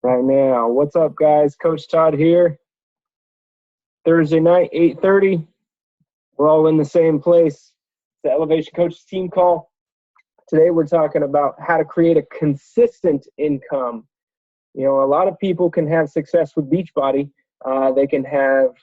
right now. What's up, guys? Coach Todd here. Thursday night, 8:30. We're all in the same place. It's the Elevation Coaches team call. Today we're talking about how to create a consistent income. A lot of people can have success with Beachbody. They can have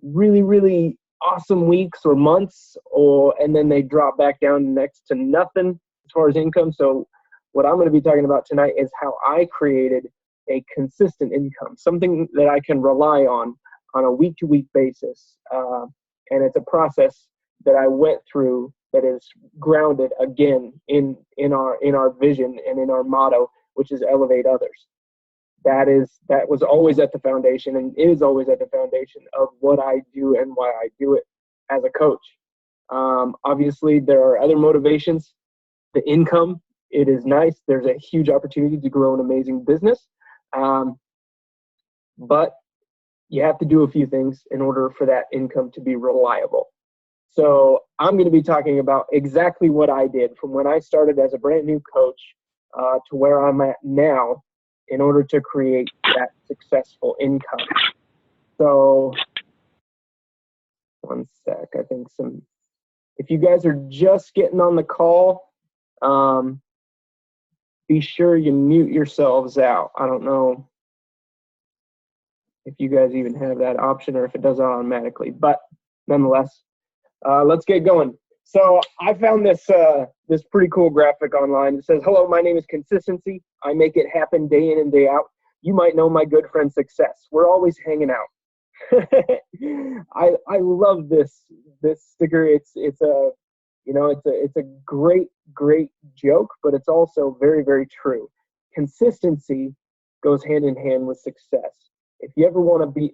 really, really awesome weeks or months, and then they drop back down next to nothing as far as income. So what I'm going to be talking about tonight is how I created a consistent income, something that I can rely on a week-to-week basis. And it's a process that I went through that is grounded again in our vision and in our motto, which is elevate others. That was always at the foundation and is always at the foundation of what I do and why I do it as a coach. Obviously, there are other motivations. The income, it is nice. There's a huge opportunity to grow an amazing business. But you have to do a few things in order for that income to be reliable. So I'm going to be talking about exactly what I did from when I started as a brand new coach to where I'm at now in order to create that successful income. So one sec, I think if you guys are just getting on the call, be sure you mute yourselves out. I don't know if you guys even have that option or if it does it automatically, but nonetheless, let's get going. So I found this pretty cool graphic online. It says, "Hello, my name is Consistency. I make it happen day in and day out. You might know my good friend Success. We're always hanging out." I love this sticker. It's a great joke, but it's also very, very true. Consistency goes hand in hand with success. If you ever want to be,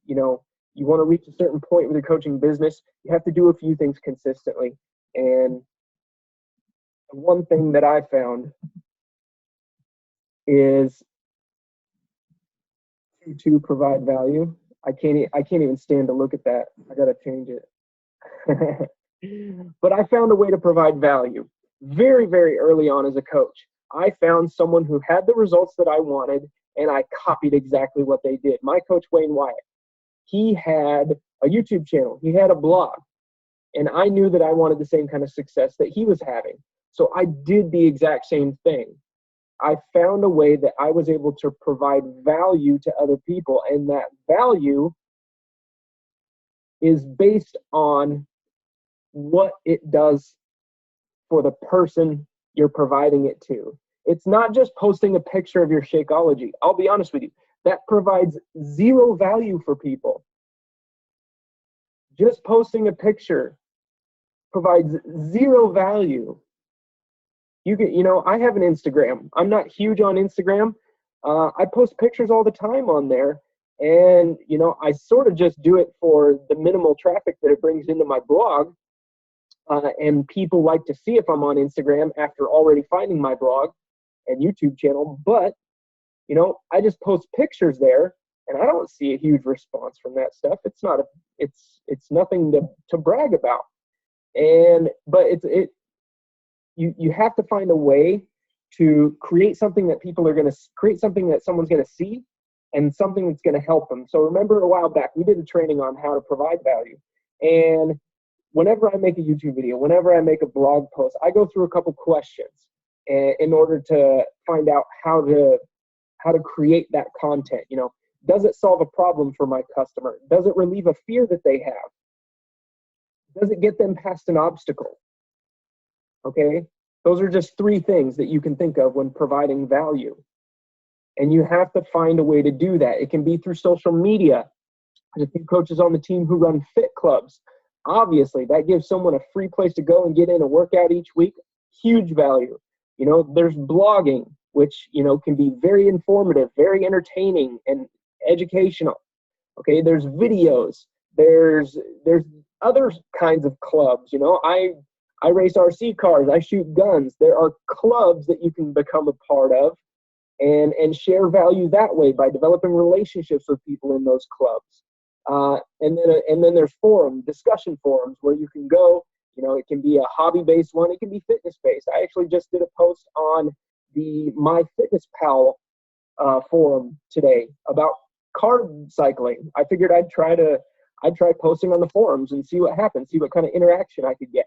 you want to reach a certain point with your coaching business, you have to do a few things consistently. And one thing that I found is to provide value. I can't even stand to look at that. I got to change it. But I found a way to provide value very, very early on as a coach. I found someone who had the results that I wanted, and I copied exactly what they did. My coach, Wayne Wyatt, he had a YouTube channel. He had a blog. And I knew that I wanted the same kind of success that he was having. So I did the exact same thing. I found a way that I was able to provide value to other people. And that value is based on what it does for the person you're providing it to. It's not just posting a picture of your Shakeology. I'll be honest with you. That provides zero value for people. Just posting a picture provides zero value. I have an Instagram. I'm not huge on Instagram. I post pictures all the time on there. And, I sort of just do it for the minimal traffic that it brings into my blog. And people like to see if I'm on Instagram after already finding my blog and YouTube channel. But, I just post pictures there and I don't see a huge response from that stuff. It's nothing to brag about. But you have to find a way to create something that create something that someone's going to see and something that's going to help them. So remember a while back, we did a training on how to provide value. And whenever I make a YouTube video, whenever I make a blog post, I go through a couple questions in order to find out how to create that content. Does it solve a problem for my customer? Does it relieve a fear that they have? Does it get them past an obstacle? Okay, those are just three things that you can think of when providing value. And you have to find a way to do that. It can be through social media. There's a few coaches on the team who run fit clubs. Obviously, that gives someone a free place to go and get in a workout each week. Huge value. There's blogging, which, can be very informative, very entertaining, and educational. Okay, there's videos. There's other kinds of clubs. I race RC cars. I shoot guns. There are clubs that you can become a part of and share value that way by developing relationships with people in those clubs. And then there's discussion forums where you can go. It can be a hobby-based one. It can be fitness-based. I actually just did a post on the MyFitnessPal forum today about carb cycling. I figured I'd try posting on the forums and see what happens, see what kind of interaction I could get.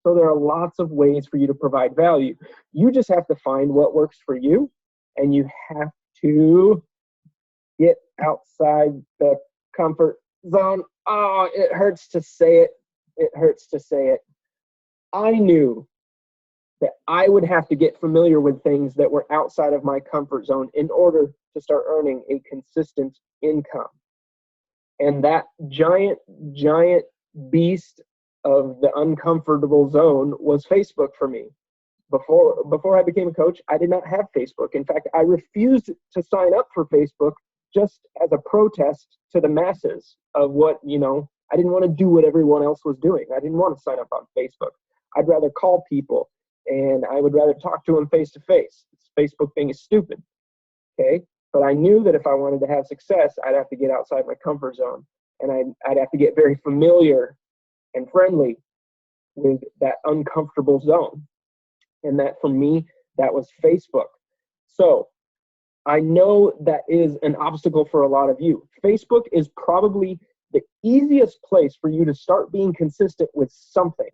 So there are lots of ways for you to provide value. You just have to find what works for you, and you have to get outside the comfort zone. Oh, it hurts to say it. It hurts to say it. I knew that I would have to get familiar with things that were outside of my comfort zone in order to start earning a consistent income. And that giant beast of the uncomfortable zone was Facebook for me. Before I became a coach, I did not have Facebook. In fact, I refused to sign up for Facebook just as a protest to the masses of what, I didn't want to do what everyone else was doing. I didn't want to sign up on Facebook. I'd rather call people, and I would rather talk to them face to face. This Facebook thing is stupid, okay? But I knew that if I wanted to have success, I'd have to get outside my comfort zone, and I'd have to get very familiar and friendly with that uncomfortable zone. And that, for me, that was Facebook. So I know that is an obstacle for a lot of you. Facebook is probably the easiest place for you to start being consistent with something.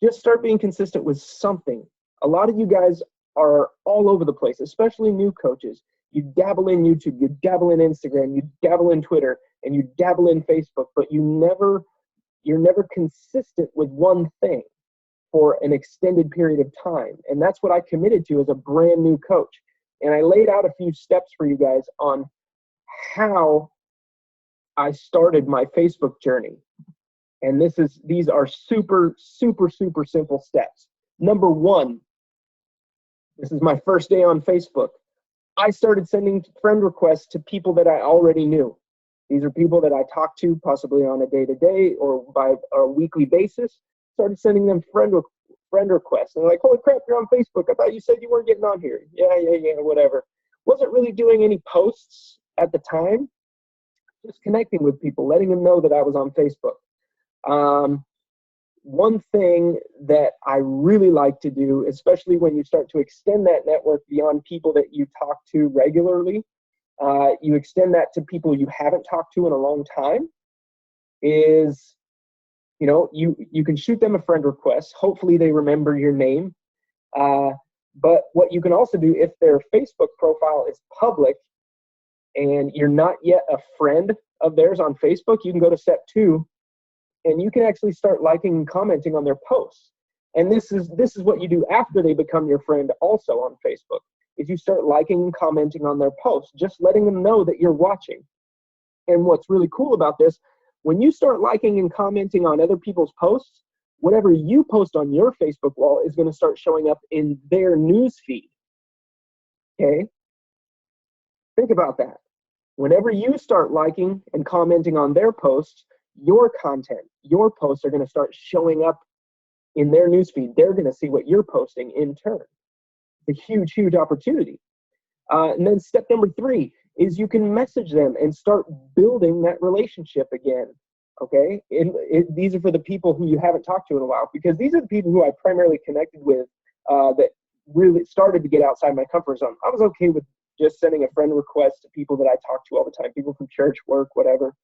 Just start being consistent with something. A lot of you guys are all over the place, especially new coaches. You dabble in YouTube, you dabble in Instagram, you dabble in Twitter, and you dabble in Facebook, but you're never consistent with one thing for an extended period of time. And that's what I committed to as a brand new coach. And I laid out a few steps for you guys on how I started my Facebook journey. And these are super, super, super simple steps. Number one, this is my first day on Facebook. I started sending friend requests to people that I already knew. These are people that I talk to possibly on a day-to-day or by a weekly basis. Started sending them friend requests. And they're like, holy crap, you're on Facebook. I thought you said you weren't getting on here. Yeah, whatever. Wasn't really doing any posts at the time. Just connecting with people, letting them know that I was on Facebook. One thing that I really like to do, especially when you start to extend that network beyond people that you talk to regularly, you extend that to people you haven't talked to in a long time, is, you can shoot them a friend request. Hopefully they remember your name. But what you can also do, if their Facebook profile is public and you're not yet a friend of theirs on Facebook, you can go to step 2, and you can actually start liking and commenting on their posts. And this is what you do after they become your friend also on Facebook, is you start liking and commenting on their posts, just letting them know that you're watching. And what's really cool about this, when you start liking and commenting on other people's posts, whatever you post on your Facebook wall is going to start showing up in their news feed. Okay? Think about that. Whenever you start liking and commenting on their posts, your content, your posts are going to start showing up in their newsfeed. They're going to see what you're posting in turn. It's a huge, huge opportunity. And then step number 3 is you can message them and start building that relationship again. Okay? These are for the people who you haven't talked to in a while, because these are the people who I primarily connected with that really started to get outside my comfort zone. I was okay with just sending a friend request to people that I talk to all the time, people from church, work, whatever.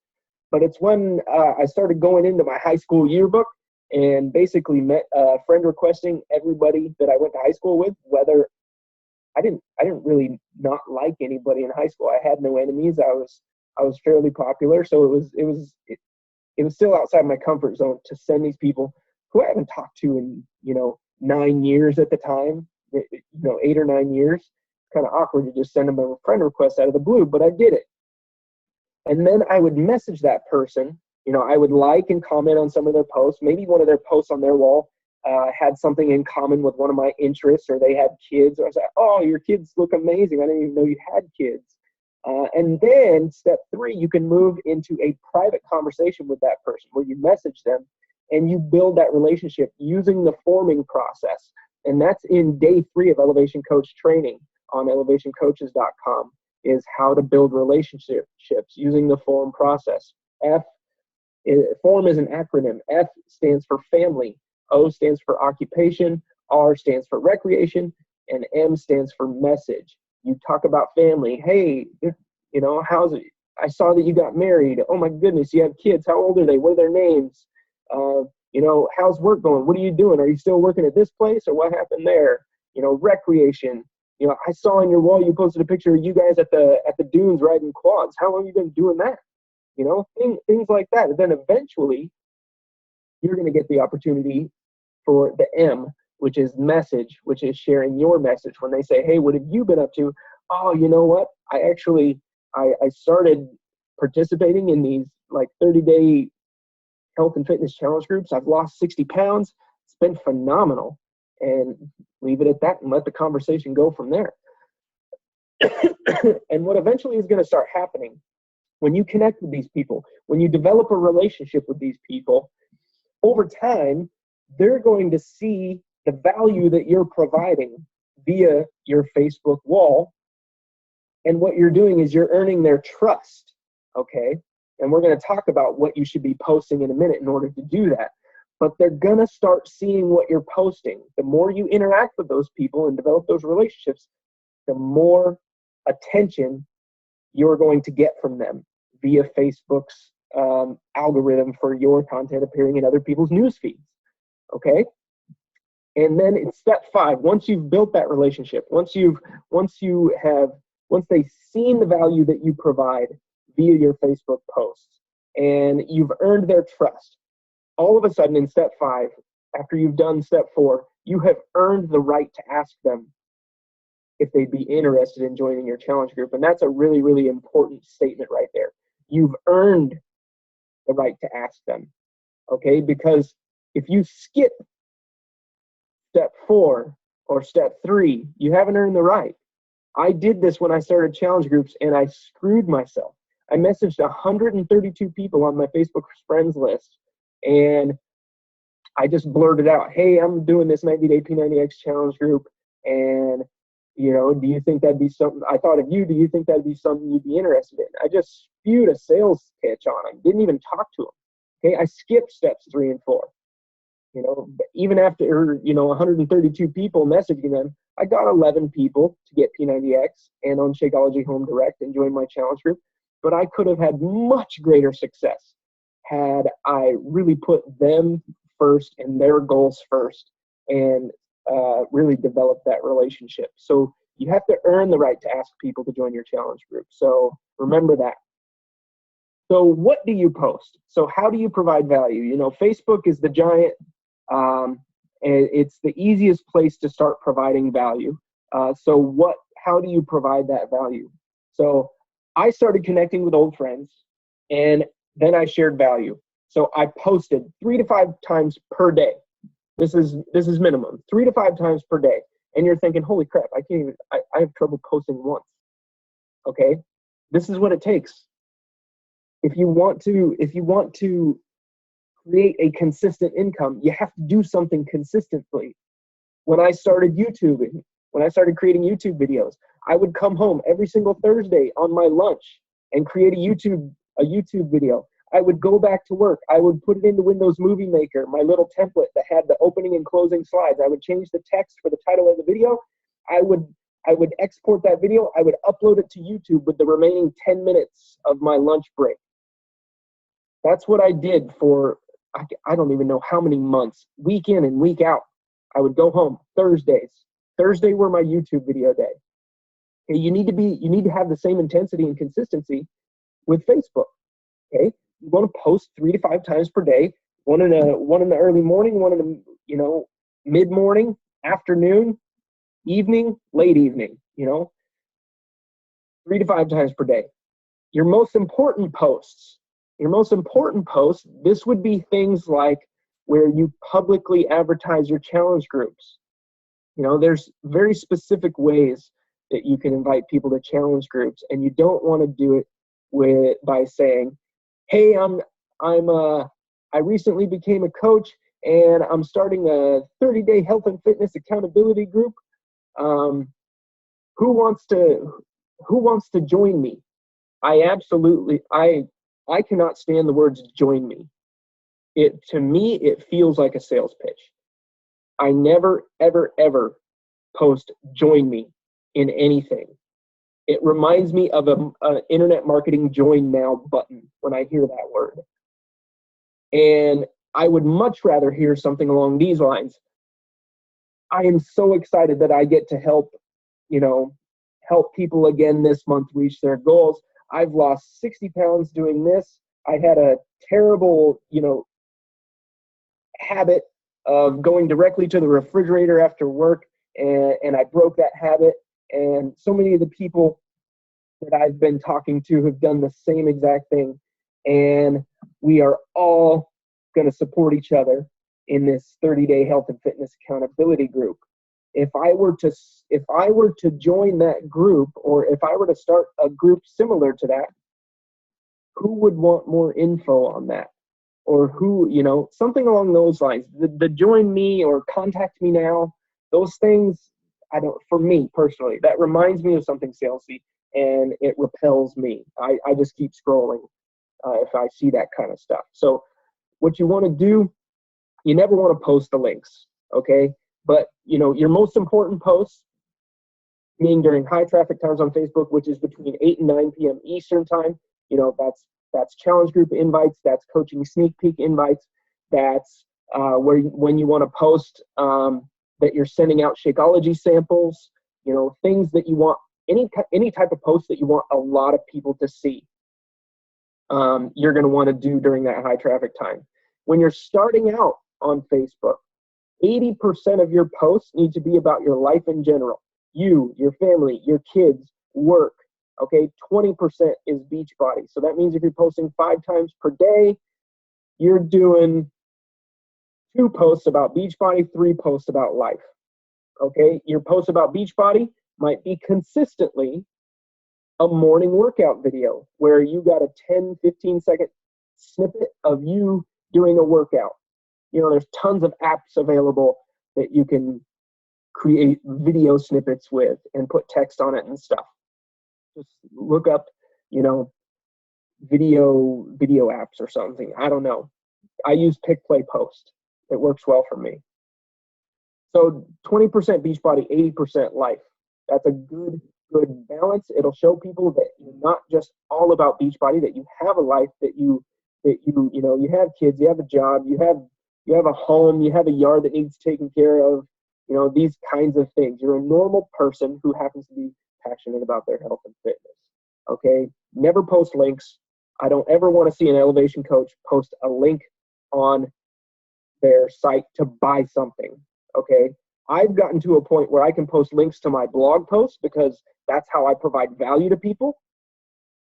But it's when I started going into my high school yearbook and basically met friend requesting everybody that I went to high school with, whether I didn't really not like anybody in high school. I had no enemies. I was fairly popular, so it was still outside my comfort zone to send these people who I haven't talked to in 9 years at the time, 8 or 9 years. It's kind of awkward to just send them a friend request out of the blue, but I did it. And then I would message that person. I would like and comment on some of their posts. Maybe one of their posts on their wall had something in common with one of my interests, or they had kids. Or I was like, oh, your kids look amazing. I didn't even know you had kids. And then step 3, you can move into a private conversation with that person where you message them and you build that relationship using the forming process. And that's in day 3 of Elevation Coach training on elevationcoaches.com, is how to build relationships using the form process. Form is an acronym. F stands for family, O stands for occupation, R stands for recreation, and M stands for message. You talk about family. Hey, how's it? I saw that you got married. Oh my goodness, you have kids. How old are they? What are their names? How's work going? What are you doing? Are you still working at this place, or what happened there? Recreation. I saw on your wall you posted a picture of you guys at the dunes riding quads. How long have you been doing that? Things like that. And then eventually you're going to get the opportunity for the M, which is message, which is sharing your message. When they say, hey, what have you been up to? Oh, you know what? I started participating in these like 30-day health and fitness challenge groups. I've lost 60 pounds. It's been phenomenal. And leave it at that and let the conversation go from there. And what eventually is going to start happening when you connect with these people, when you develop a relationship with these people, over time, they're going to see the value that you're providing via your Facebook wall. And what you're doing is you're earning their trust, okay? And we're going to talk about what you should be posting in a minute in order to do that. But they're going to start seeing what you're posting. The more you interact with those people and develop those relationships, the more attention you're going to get from them via Facebook's algorithm for your content appearing in other people's news feeds, okay? And then in step 5, once you've built that relationship, once they've seen the value that you provide via your Facebook posts, and you've earned their trust, all of a sudden in step 5, after you've done step 4, you have earned the right to ask them if they'd be interested in joining your challenge group. And that's a really, really important statement right there. You've earned the right to ask them, okay? Because if you skip step 4 or step 3, you haven't earned the right. I did this when I started challenge groups, and I screwed myself. I messaged 132 people on my Facebook friends list, and I just blurted out, hey, I'm doing this 90-day P90X challenge group, and do you think that'd be something? I thought of you. Do you think that'd be something you'd be interested in? I just spewed a sales pitch on them. Didn't even talk to them. Okay, I skipped steps 3 and 4. Even after 132 people messaging them, I got 11 people to get P90X and on Shakeology Home Direct and join my challenge group. But I could have had much greater success had I really put them first and their goals first, and really develop that relationship. So you have to earn the right to ask people to join your challenge group. So remember that. So what do you post? So how do you provide value? Facebook is the giant, and it's the easiest place to start providing value. How do you provide that value? So I started connecting with old friends, and then I shared value. So I posted 3 to 5 times per day. This is minimum, 3 to 5 times per day. And you're thinking, holy crap, I have trouble posting once. Okay, this is what it takes. If you want to create a consistent income, you have to do something consistently. When I started YouTubing, when I started creating YouTube videos, I would come home every single Thursday on my lunch and create a YouTube video. I would go back to work. I would put it into Windows Movie Maker, my little template that had the opening and closing slides. I would change the text for the title of the video. I would export that video. I would upload it to YouTube with the remaining 10 minutes of my lunch break. That's what I did for, I don't even know how many months, week in and week out. I would go home Thursdays. Thursday were my YouTube video day. Okay, you need to have the same intensity and consistency with Facebook. Okay, you want to post 3 to 5 times per day. One in the early morning, one in the mid morning, afternoon, evening, late evening. 3 to 5 times per day. Your most important posts. This would be things like where you publicly advertise your challenge groups. There's very specific ways that you can invite people to challenge groups, and you don't want to do it by saying, hey, I recently became a coach, and I'm starting a 30-day health and fitness accountability group. Who wants to join me? I cannot stand the words join me. To me, it feels like a sales pitch. I never, ever, ever post join me in anything. It reminds me of an internet marketing join now button when I hear that word. And I would much rather hear something along these lines. I am so excited that I get to help people again this month reach their goals. I've lost 60 pounds doing this. I had a terrible, habit of going directly to the refrigerator after work, and I broke that habit. And so many of the people that I've been talking to have done the same exact thing. And we are all going to support each other in this 30-day health and fitness accountability group. If I were to join that group, or if I were to start a group similar to that, who would want more info on that? Or who, something along those lines. The join me or contact me now, those things, for me personally, that reminds me of something salesy, and it repels me. I just keep scrolling if I see that kind of stuff. So what you want to do, you never want to post the links, okay? But, your most important posts, being during high traffic times on Facebook, which is between 8 and 9 p.m. Eastern time, that's challenge group invites, that's coaching sneak peek invites, that's when you want to post that you're sending out Shakeology samples, things that you want, any type of post that you want a lot of people to see, you're going to want to do during that high traffic time. When you're starting out on Facebook, 80% of your posts need to be about your life in general. You, your family, your kids, work. Okay, 20% is Beachbody. So that means if you're posting 5 times per day, you're doing 2 posts about Beachbody, 3 posts about life. Okay, your post about Beachbody might be consistently a morning workout video where you got a 10, 15-second snippet of you doing a workout. There's tons of apps available that you can create video snippets with and put text on it and stuff. Just look up, video apps or something. I don't know. I use Pick, Play, Post. It works well for me. So 20% Beachbody, 80% life. That's a good balance. It'll show people that you're not just all about Beachbody, that you have a life, that you have kids, you have a job, you have a home, you have a yard that needs taken care of, these kinds of things. You're a normal person who happens to be passionate about their health and fitness. Okay? Never post links. I don't ever want to see an elevation coach post a link on their site to buy something. Okay? I've gotten to a point where I can post links to my blog posts because that's how I provide value to people.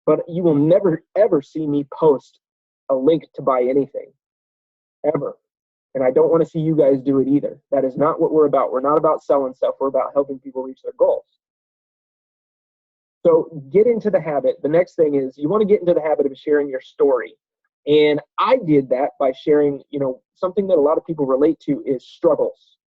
But you will never, ever see me post a link to buy anything. Ever. And I don't want to see you guys do it either. That is not what we're about. We're not about selling stuff. We're about helping people reach their goals. So get into the habit. The next thing is you want to get into the habit of sharing your story. And I did that by sharing, something that a lot of people relate to is struggles.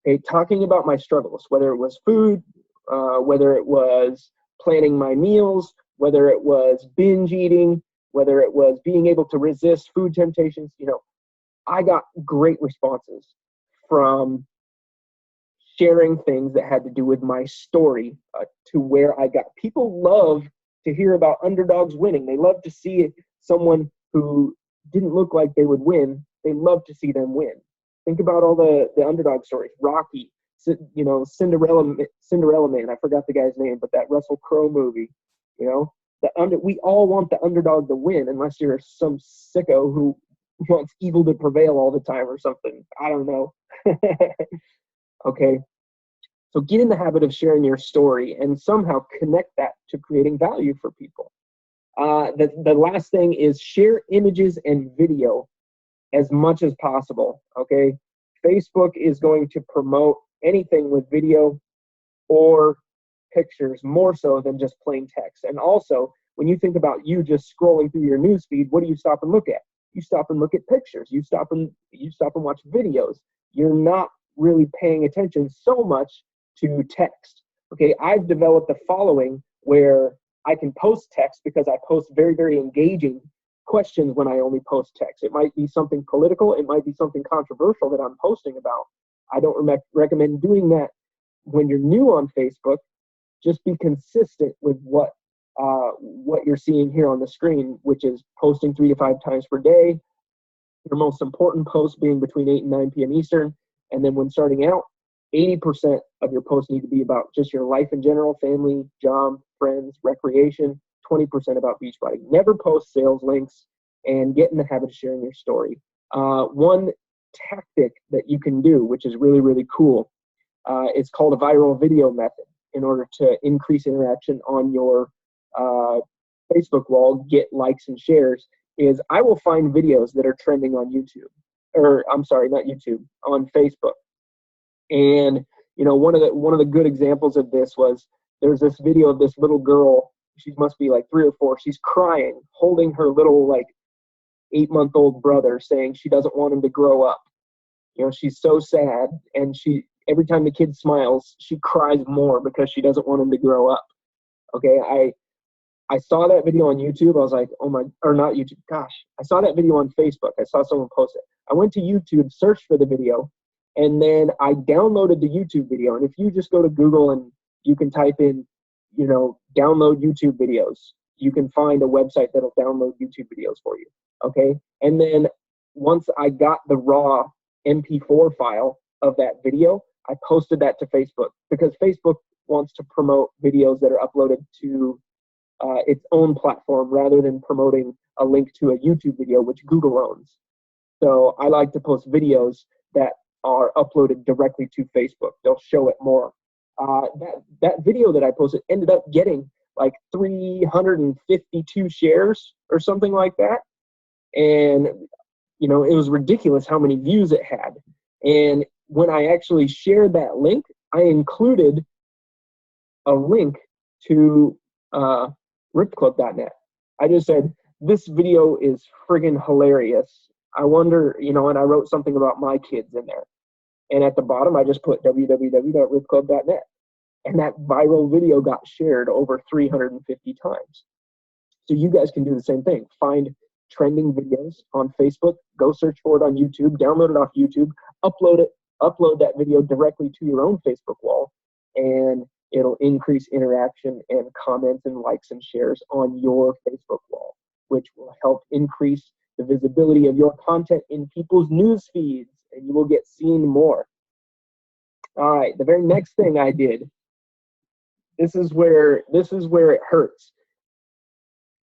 Okay, talking about my struggles, whether it was food, whether it was planning my meals, whether it was binge eating, whether it was being able to resist food temptations, I got great responses from sharing things that had to do with my story to where I got. People love to hear about underdogs winning. They love to see someone who didn't look like they would win. They love to see them win. Think about all the underdog stories. Rocky, Cinderella Man. I forgot the guy's name, but that Russell Crowe movie. We all want the underdog to win, unless you're some sicko who wants evil to prevail all the time or something. I don't know. Okay. So get in the habit of sharing your story and somehow connect that to creating value for people. The last thing is share images and video as much as possible. Okay. Facebook is going to promote anything with video or pictures more so than just plain text. And also, when you think about you just scrolling through your newsfeed, what do you stop and look at? You stop and look at pictures. You stop and watch videos. You're not really paying attention so much to text. Okay, I've developed a following where I can post text because I post very, very engaging questions when I only post text. It might be something political. It might be something controversial that I'm posting about. I don't recommend doing that when you're new on Facebook, just be consistent with what you're seeing here on the screen, which is posting 3 to 5 times per day. Your most important posts being between 8 and 9 p.m. Eastern. And then when starting out, 80% of your posts need to be about just your life in general, family, job, friends, recreation, 20% about Beachbody. Never post sales links, and get in the habit of sharing your story. One tactic that you can do, which is really, really cool, it's called a viral video method in order to increase interaction on your Facebook wall, get likes and shares, is I will find videos that are trending on YouTube, or I'm sorry, not YouTube, on Facebook. And one of the good examples of this was there's this video of this little girl. She must be like 3 or 4. She's crying, holding her little like 8-month-old brother, saying she doesn't want him to grow up. She's so sad, and every time the kid smiles, she cries more because she doesn't want him to grow up. Okay, I saw that video on YouTube. I was like, oh my, or not YouTube, gosh. I saw that video on Facebook. I saw someone post it. I went to YouTube, searched for the video, and then I downloaded the YouTube video. And if you just go to Google and you can type in, download YouTube videos, you can find a website that'll download YouTube videos for you. Okay. And then once I got the raw MP4 file of that video, I posted that to Facebook, because Facebook wants to promote videos that are uploaded to its own platform rather than promoting a link to a YouTube video, which Google owns. So I like to post videos that are uploaded directly to Facebook. They'll show it more. That video that I posted ended up getting like 352 shares or something like that. And, it was ridiculous how many views it had. And when I actually shared that link, I included a link to ripclub.net. I just said, this video is friggin' hilarious. I wonder, and I wrote something about my kids in there. And at the bottom, I just put www.ripclub.net. And that viral video got shared over 350 times. So you guys can do the same thing. Find trending videos on Facebook, go search for it on YouTube, download it off YouTube, upload that video directly to your own Facebook wall, and it'll increase interaction and comments and likes and shares on your Facebook wall, which will help increase the visibility of your content in people's news feeds, and you will get seen more. All right, the very next thing I did, this is where it hurts.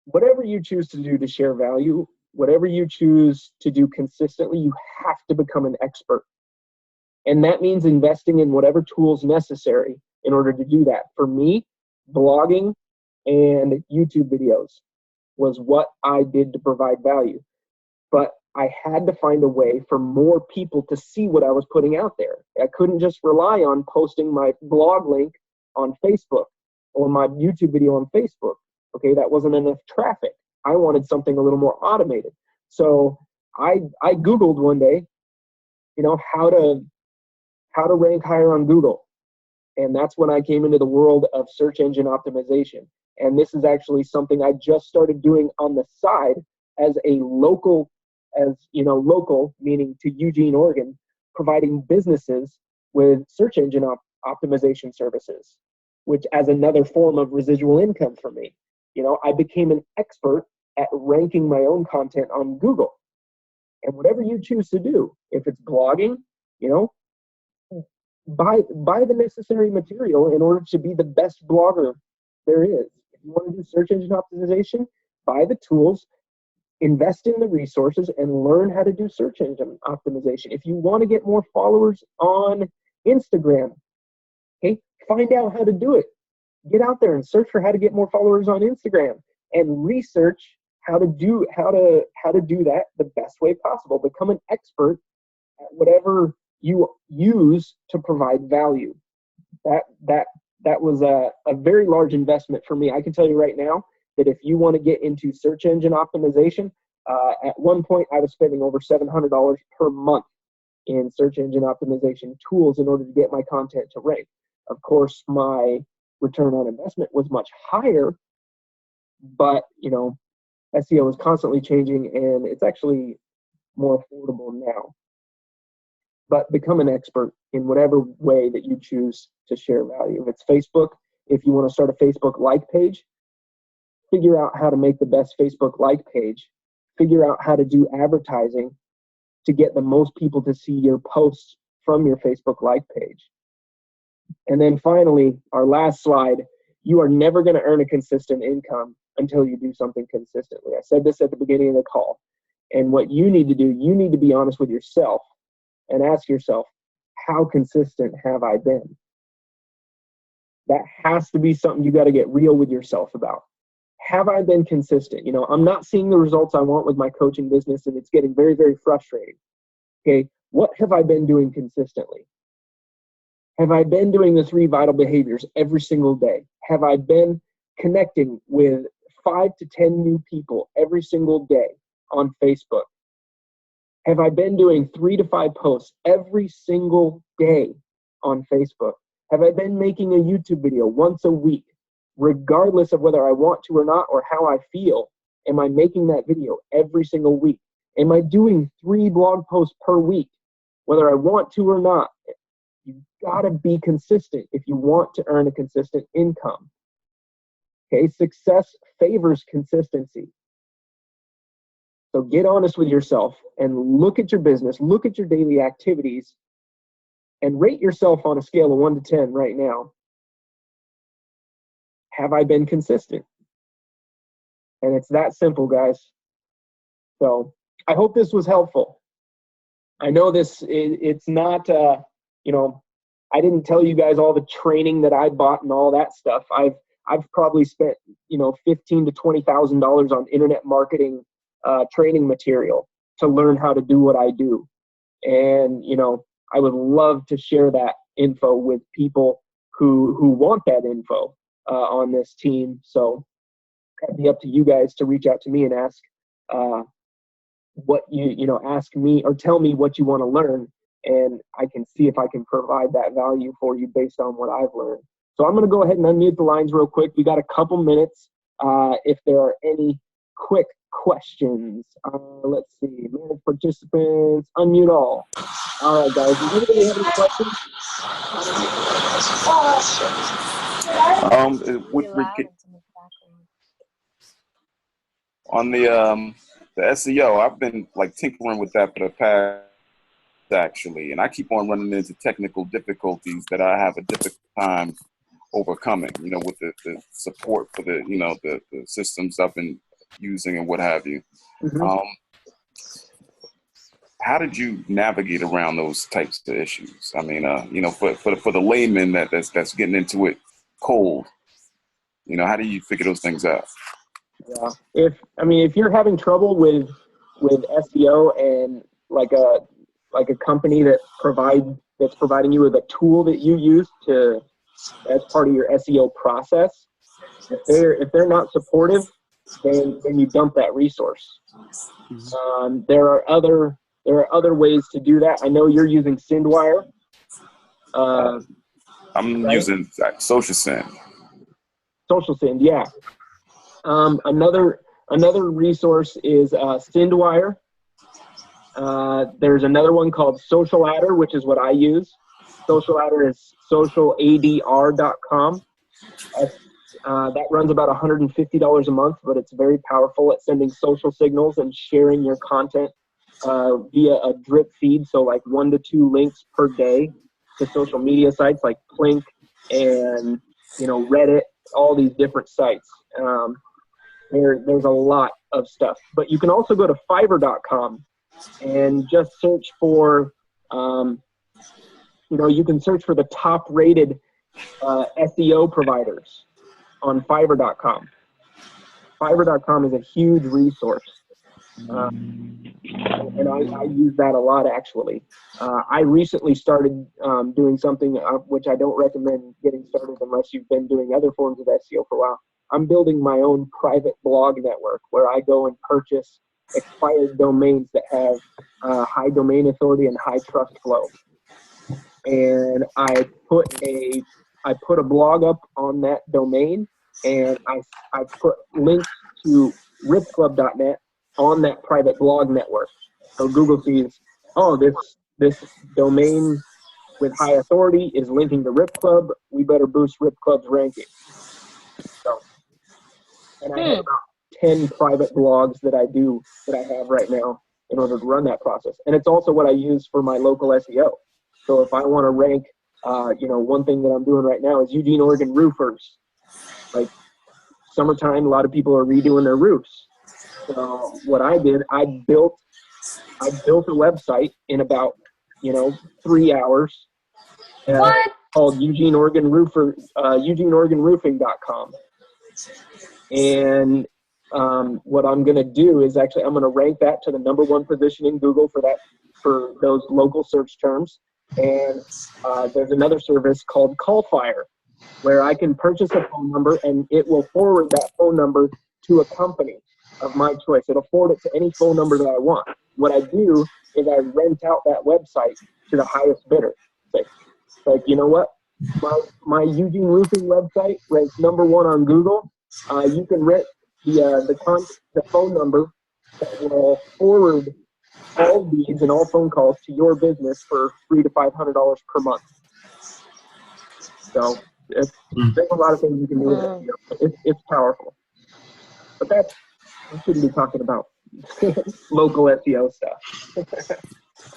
Whatever you choose to do to share value, whatever you choose to do consistently, you have to become an expert. And that means investing in whatever tools necessary in order to do that. For me, blogging and YouTube videos was what I did to provide value. But I had to find a way for more people to see what I was putting out there. I couldn't just rely on posting my blog link on Facebook or my YouTube video on Facebook. Okay, that wasn't enough traffic. I wanted something a little more automated. So I Googled one day, how to rank higher on Google. And that's when I came into the world of search engine optimization. And this is actually something I just started doing on the side as a local, meaning to Eugene, Oregon, providing businesses with search engine optimization services, which as another form of residual income for me. I became an expert at ranking my own content on Google. And whatever you choose to do, if it's blogging, buy the necessary material in order to be the best blogger there is. If you want to do search engine optimization, buy the tools, invest in the resources, and learn how to do search engine optimization. If you want to get more followers on Instagram, okay, find out how to do it. Get out there and search for how to get more followers on Instagram, and research how to do that the best way possible. Become an expert at whatever you use to provide value. That was a very large investment for me. I can tell you right now that if you want to get into search engine optimization, at one point I was spending over $700 per month in search engine optimization tools in order to get my content to rank. Of course, my return on investment was much higher, but SEO is constantly changing, and it's actually more affordable now. But become an expert in whatever way that you choose to share value. If it's Facebook, If you want to start a Facebook like page, figure out how to make the best Facebook like page. Figure out how to do advertising to get the most people to see your posts from your Facebook like page. And then finally, our last slide, you are never going to earn a consistent income until you do something consistently. I said this at the beginning of the call. And what you need to do, you need to be honest with yourself and ask yourself, how consistent have I been? That has to be something you got to get real with yourself about. Have I been consistent? I'm not seeing the results I want with my coaching business, and it's getting very, very frustrating. Okay, what have I been doing consistently? Have I been doing the 3 vital behaviors every single day? Have I been connecting with 5 to 10 new people every single day on Facebook? Have I been doing 3 to 5 posts every single day on Facebook? Have I been making a YouTube video once a week, regardless of whether I want to or not, or how I feel? Am I making that video every single week? Am I doing 3 blog posts per week, whether I want to or not? You've got to be consistent if you want to earn a consistent income. Okay, success favors consistency. So get honest with yourself and look at your business, look at your daily activities, and rate yourself on a scale of 1 to 10 right now. Have I been consistent? And it's that simple, guys. So I hope this was helpful. I know it's not, I didn't tell you guys all the training that I bought and all that stuff. I've probably spent, $15,000 to $20,000 on internet marketing training material to learn how to do what I do. And, I would love to share that info with people who want that info on this team. So it'd be up to you guys to reach out to me and ask what ask me or tell me what you want to learn, and I can see if I can provide that value for you based on what I've learned. So I'm going to go ahead and unmute the lines real quick. We got a couple minutes. If there are any quick questions, let's see. Manage participants, unmute all. All right, guys. Does anybody have any questions? On the SEO, I've been tinkering with that for the past actually, and I keep on running into technical difficulties that I have a difficult time overcoming. With the support for the systems I've been using and what have you. Mm-hmm. How did you navigate around those types of issues? I mean, for the layman that's getting into it cold, how do you figure those things out? Yeah. If you're having trouble with SEO and like a company that's providing you with a tool that you use as part of your SEO process, if they're not supportive, then you dump that resource. Mm-hmm. There are other ways to do that. I know you're using SendWire. I'm using SocialSend. SocialSend, yeah. Another resource is SendWire. There's another one called Social Adder, which is what I use. Social Adder is socialadr.com. That runs about $150 a month, but it's very powerful at sending social signals and sharing your content via a drip feed, so 1 to 2 links per day to social media sites like Plink and Reddit, all these different sites. There's a lot of stuff, but you can also go to Fiverr.com and just search for you can search for the top rated SEO providers on Fiverr.com. Fiverr.com is a huge resource. And I use that a lot, actually. I recently started doing something which I don't recommend getting started unless you've been doing other forms of SEO for a while. I'm building my own private blog network where I go and purchase expired domains that have high domain authority and high trust flow. And I put a blog up on that domain, and I put links to ripclub.net on that private blog network. So Google sees, oh, this domain with high authority is linking to Rip Club. We better boost Rip Club's ranking. So, and I have about 10 private blogs that I have right now in order to run that process. And it's also what I use for my local SEO. So if I want to rank, one thing that I'm doing right now is Eugene, Oregon roofers. Like summertime, a lot of people are redoing their roofs. So what I did, I built a website in about 3 hours. Called Eugene, Oregon Roofer, EugeneOregonRoofing.com. And what I'm going to do is I'm going to rank that to the #1 position in Google for those local search terms. And there's another service called CallFire, where I can purchase a phone number and it will forward that phone number to a company of my choice. It'll forward it to any phone number that I want. What I do is I rent out that website to the highest bidder. Like, you know what? My Eugene Roofing website ranks #1 on Google. You can rent the phone number that will forward all leads and all phone calls to your business for $300 to $500 per month. So there's a lot of things you can do with it. It's powerful. But we shouldn't be talking about local SEO stuff.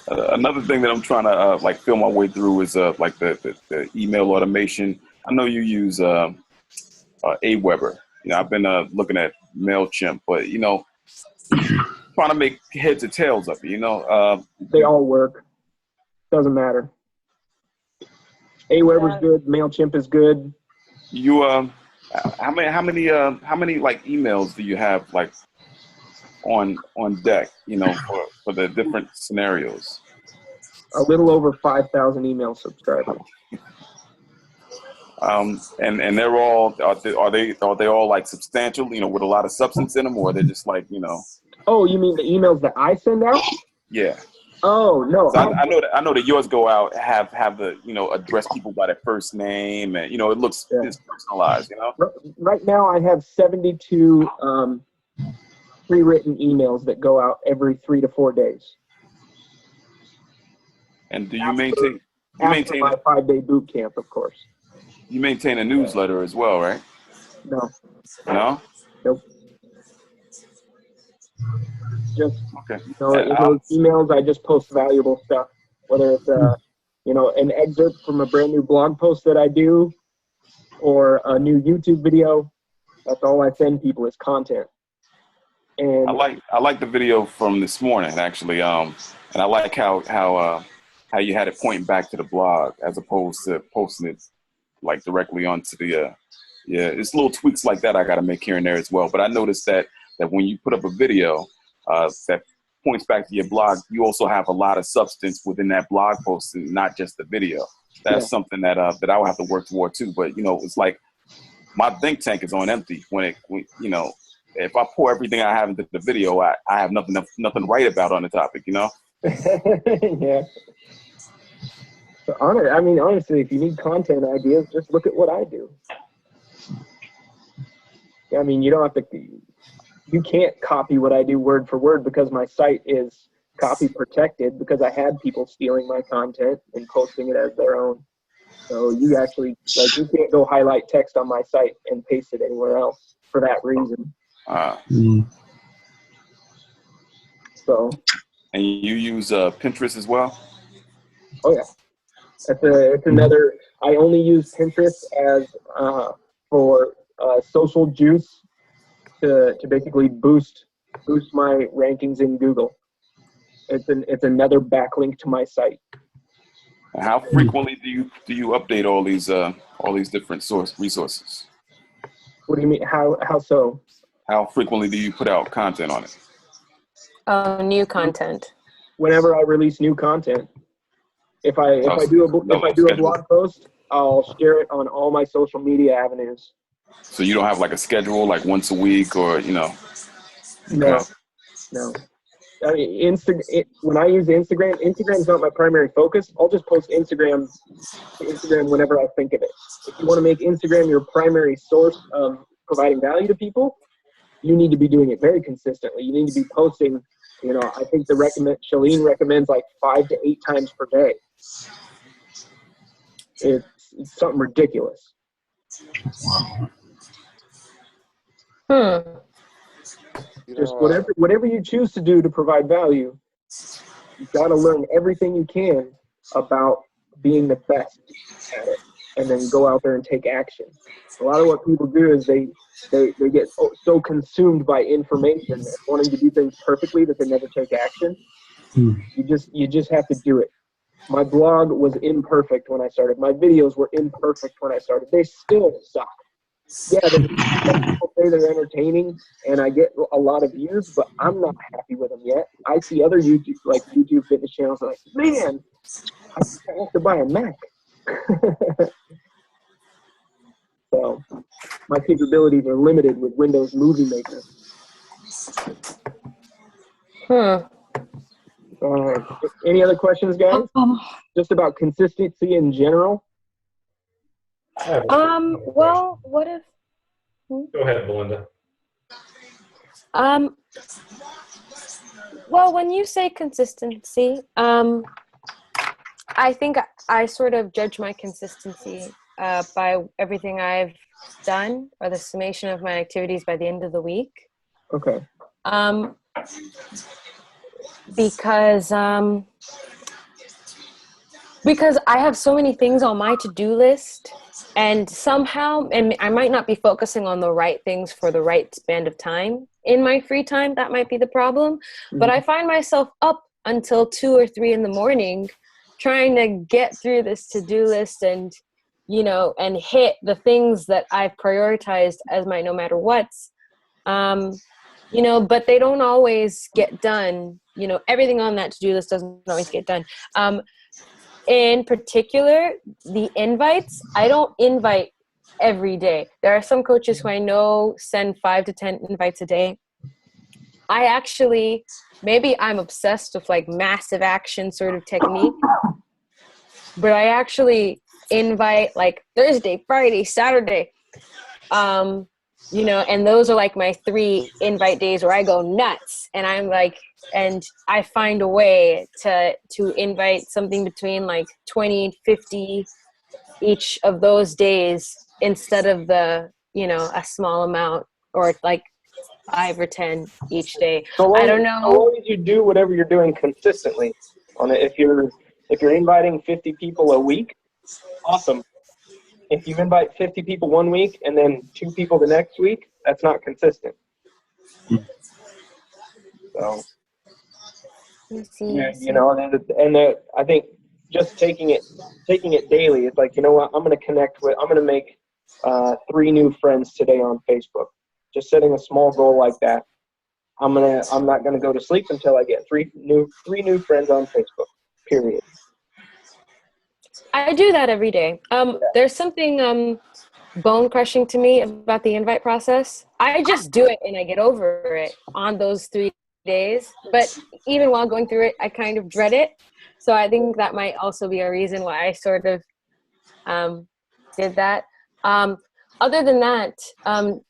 Another thing that I'm trying to feel my way through is like the email automation. I know you use Aweber. I've been looking at MailChimp, but trying to make heads or tails of it. They all work. Doesn't matter. Aweber's good. MailChimp is good. You how many like emails do you have like on deck? For the different scenarios. A little over 5,000 email subscribers. And they're all are they all like substantial, with a lot of substance in them, or they're just like Oh, you mean the emails that I send out? Yeah. Oh no. So I know that yours go out have the address people by their first name, and it looks it's personalized. Right now I have 72 pre-written emails that go out every 3 to 4 days. And do you maintain my 5-day boot camp, of course. You maintain a newsletter as well, right? No. No? Nope. Just okay. In those emails, I just post valuable stuff, whether it's an excerpt from a brand new blog post that I do, or a new YouTube video. That's all I send people is content. And I like the video from this morning actually, and I like how you had it pointing back to the blog as opposed to posting it like directly onto the it's little tweaks like that I got to make here and there as well. But I noticed that when you put up a video that points back to your blog, you also have a lot of substance within that blog post and not just the video. That's something that I will have to work toward too. But it's like my think tank is on empty when if I pour everything I have into the video, I have nothing to write about on the topic, Yeah. So honestly, if you need content ideas, just look at what I do. You don't have to. You can't copy what I do word for word because my site is copy protected because I had people stealing my content and posting it as their own. So you can't go highlight text on my site and paste it anywhere else for that reason. So. And you use Pinterest as well? Oh yeah, it's another. I only use Pinterest as for social juice to basically boost my rankings in Google. It's another backlink to my site. How frequently do you update all these different resources? What do you mean? How so? How frequently do you put out content on it? New content. Whenever I release new content, if I do a blog post, I'll share it on all my social media avenues. So you don't have like a schedule, like once a week, or No. I mean, when I use Instagram's not my primary focus. I'll just post Instagram whenever I think of it. If you want to make Instagram your primary source of providing value to people, you need to be doing it very consistently. You need to be posting, I think Shalene recommends like 5 to 8 times per day. It's something ridiculous. Just whatever you choose to do to provide value, you've got to learn everything you can about being the best at it, and then go out there and take action. A lot of what people do is they get so consumed by information and wanting to do things perfectly that they never take action. You just have to do it. My blog was imperfect when I started. My videos were imperfect when I started. They still suck. Yeah, some people say they're entertaining, and I get a lot of views, but I'm not happy with them yet. I see other YouTube fitness channels like, man, I have to buy a Mac. So my capabilities are limited with Windows Movie Maker. Any other questions, guys? Just about consistency in general? Well, what if... Go ahead, Belinda. Well, when you say consistency, I think I sort of judge my consistency by everything I've done, or the summation of my activities by the end of the week. Okay. Because I have so many things on my to-do list, and somehow, and I might not be focusing on the right things for the right span of time in my free time. That might be the problem. But I find myself up until 2 or 3 in the morning trying to get through this to-do list and, and hit the things that I've prioritized as my no matter what's, but they don't always get done. Everything on that to-do list doesn't always get done. In particular, the invites, I don't invite every day. There are some coaches who I know send 5 to 10 invites a day. I actually, maybe I'm obsessed with like massive action sort of technique, but I actually invite like Thursday, Friday, Saturday, and those are like my 3 invite days where I go nuts, and I'm like, and I find a way to invite something between like 20, 50 each of those days instead of a small amount, or like 5 or 10 each day. I don't know. So long as you do whatever you're doing consistently on it. If you're inviting 50 people a week, awesome. If you invite 50 people one week and then 2 people the next week, that's not consistent. So, I think just taking it daily, it's like, you know what, I'm going to make 3 new friends today on Facebook. Just setting a small goal like that. I'm not going to go to sleep until I get 3 new friends on Facebook, period. I do that every day. There's something bone crushing to me about the invite process. I just do it and I get over it on those 3 days. But even while going through it, I kind of dread it. So I think that might also be a reason why I sort of did that. Other than that, I'm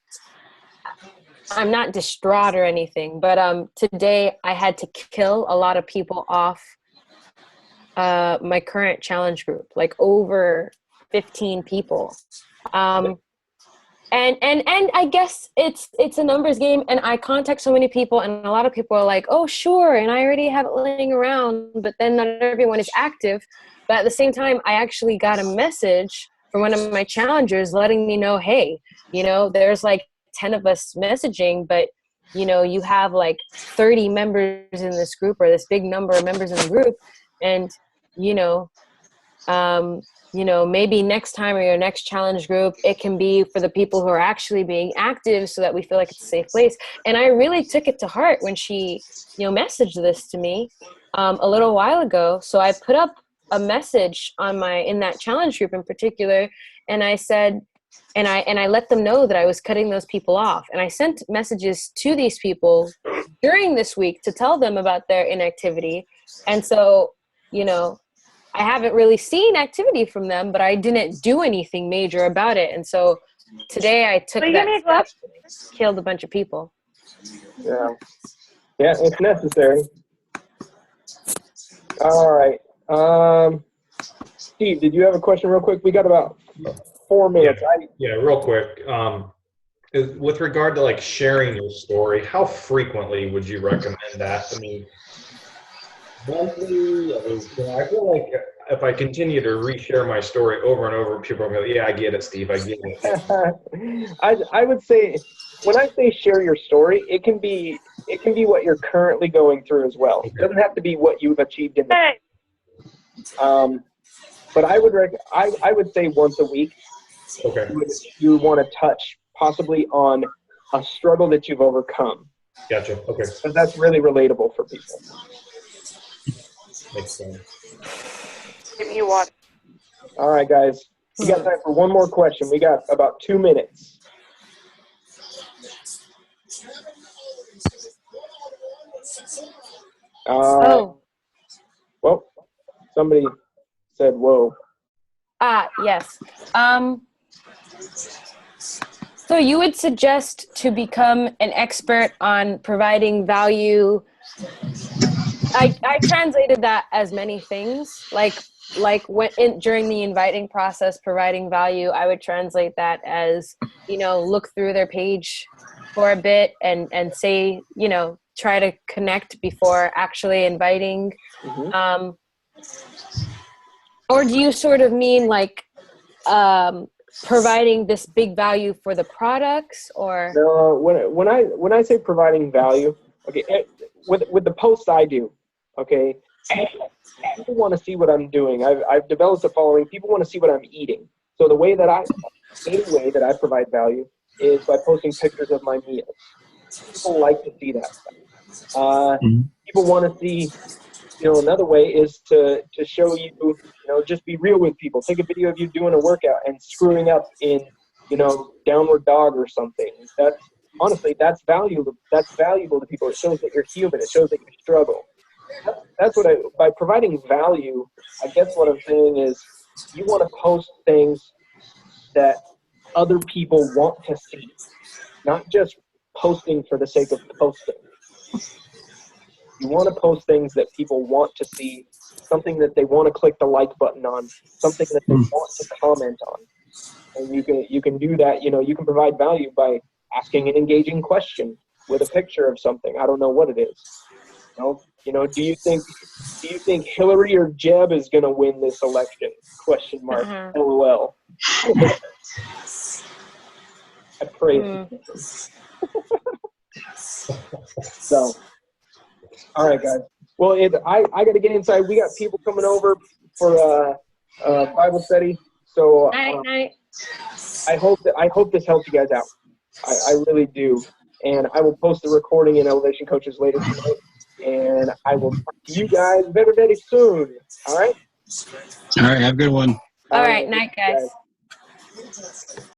not distraught or anything. But today I had to kill a lot of people off my current challenge group, like over 15 people. And I guess it's a numbers game, and I contact so many people, and a lot of people are like, oh, sure, and I already have it laying around, but then not everyone is active. But at the same time, I actually got a message from one of my challengers letting me know, hey, there's like 10 of us messaging, but you have like 30 members in this group, or this big number of members in the group, and maybe next time or your next challenge group, it can be for the people who are actually being active, so that we feel like it's a safe place. And I really took it to heart when she, messaged this to me a little while ago. So I put up a message in that challenge group in particular, and I said, and I let them know that I was cutting those people off. And I sent messages to these people during this week to tell them about their inactivity. And so, I haven't really seen activity from them, but I didn't do anything major about it. And so today I took that step, killed a bunch of people. Yeah, it's necessary. All right. Steve, did you have a question real quick? We got about 4 minutes. Yeah, real quick. With regard to like sharing your story, how frequently would you recommend that? I mean, monthly. I feel like if I continue to reshare my story over and over, people are going to go, yeah, I get it, Steve. I get it. I would say, when I say share your story, it can be what you're currently going through as well. Okay. It doesn't have to be what you've achieved in the past. But I would say once a week. Okay. You would want to touch possibly on a struggle that you've overcome. Gotcha. Okay. Because that's really relatable for people. Makes sense. Give me one. All right, guys. We got time for one more question. We got about 2 minutes. Well, somebody said, whoa. Yes. So you would suggest to become an expert on providing value. I translated that as many things, like during the inviting process, providing value. I would translate that as, look through their page for a bit and say, try to connect before actually inviting. Mm-hmm. Or do you sort of mean like providing this big value for the products, or? No, when I say providing value, okay, with the posts I do, okay, people want to see what I'm doing. I've developed a following. People want to see what I'm eating. So any way that I provide value is by posting pictures of my meals. People like to see that stuff. People want to see, another way is to show you, just be real with people. Take a video of you doing a workout and screwing up in, downward dog or something. That's valuable. That's valuable to people. It shows that you're human. It shows that you struggle. That's what by providing value, I guess what I'm saying is you want to post things that other people want to see, not just posting for the sake of posting. You want to post things that people want to see, something that they want to click the like button on, something that they want to comment on. And you can do that, you can provide value by asking an engaging question with a picture of something. I don't know what it is. Do you think Hillary or Jeb is going to win this election? ? LOL. I pray. So, all right, guys. Well, I got to get inside. We got people coming over for Bible study. So Night. I hope this helps you guys out. I really do. And I will post the recording in Elevation Coaches later tonight. And I will talk to you guys very, very soon. All right? All right. Have a good one. All right. Night, guys.